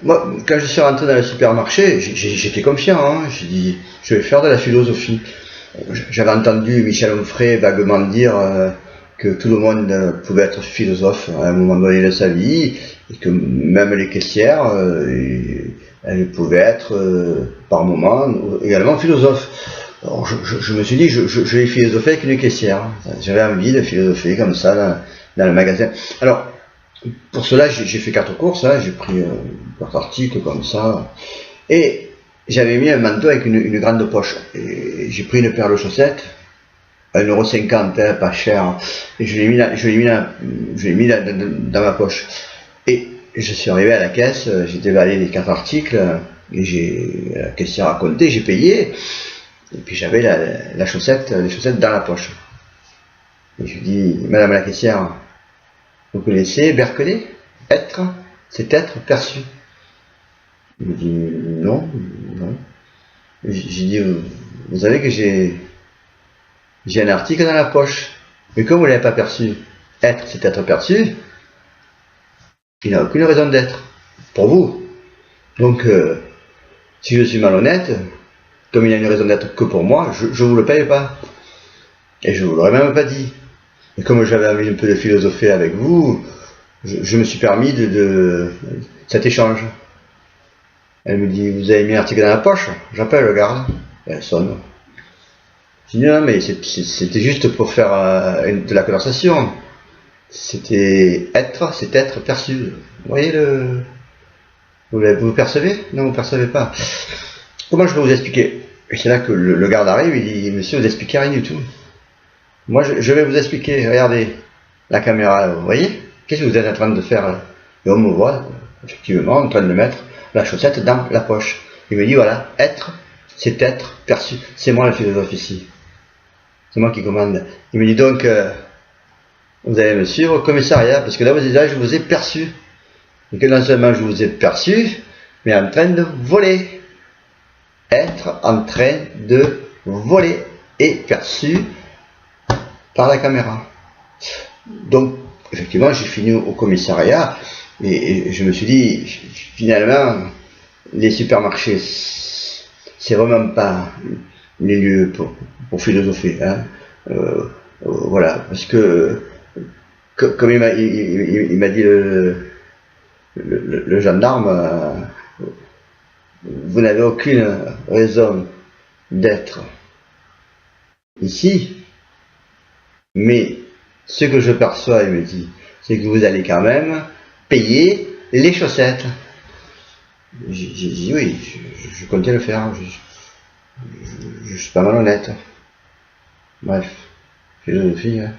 Moi, quand je suis rentré dans le supermarché, j'étais confiant, hein. J'ai dit, je vais faire de la philosophie. J'avais entendu Michel Onfray vaguement dire que tout le monde pouvait être philosophe à un moment donné de sa vie, et que même les caissières, elles pouvaient être par moment également philosophes. Alors je me suis dit, je vais philosopher avec une caissière. J'avais envie de philosopher comme ça dans le magasin. Alors, pour cela, j'ai fait 4 courses, hein, j'ai pris 4 articles comme ça, et j'avais mis un manteau avec une grande poche. J'ai pris une paire de chaussettes, 1,50 €, hein, pas cher, et je l'ai mis dans ma poche. Et je suis arrivé à la caisse, j'ai déballé les 4 articles, et la caissière a compté, j'ai payé, et puis j'avais les chaussettes dans la poche. Et je lui dis, Madame la caissière, vous connaissez Berkeley? Être, c'est être perçu. Il me dit non, non. J'ai dit, vous savez que j'ai un article dans la poche, mais comme vous ne l'avez pas perçu, être, c'est être perçu, il n'a aucune raison d'être, pour vous. Donc, si je suis malhonnête, comme il n'y a une raison d'être que pour moi, je ne vous le paye pas. Et je ne vous l'aurais même pas dit. Et comme j'avais envie un peu de philosopher avec vous, je me suis permis de cet échange. Elle me dit, vous avez mis l'article dans la poche? J'appelle le garde. Et elle sonne. Je dis, non, mais c'était juste pour faire de la conversation. C'était être, c'est être perçu. Vous voyez vous percevez? Non, vous ne percevez pas. Comment je peux vous expliquer? Et c'est là que le garde arrive, il dit, monsieur, vous expliquez rien du tout. Moi, je vais vous expliquer. Regardez la caméra, vous voyez? Qu'est-ce que vous êtes en train de faire? Et on me voit, effectivement, en train de mettre la chaussette dans la poche. Il me dit, voilà, être, c'est être perçu. C'est moi le philosophe ici. C'est moi qui commande. Il me dit donc, vous allez me suivre au commissariat, parce que là, je vous ai perçu. Et que non seulement je vous ai perçu, mais en train de voler. Être en train de voler et perçu par la caméra. Donc, effectivement, j'ai fini au commissariat et je me suis dit, finalement, les supermarchés, c'est vraiment pas les lieux pour philosopher. Hein. Voilà, parce que, comme il m'a dit le gendarme, vous n'avez aucune raison d'être ici, mais ce que je perçois, il me dit, c'est que vous allez quand même payer les chaussettes. J'ai dit oui, je comptais le faire, je suis pas malhonnête. Bref, philosophie, hein.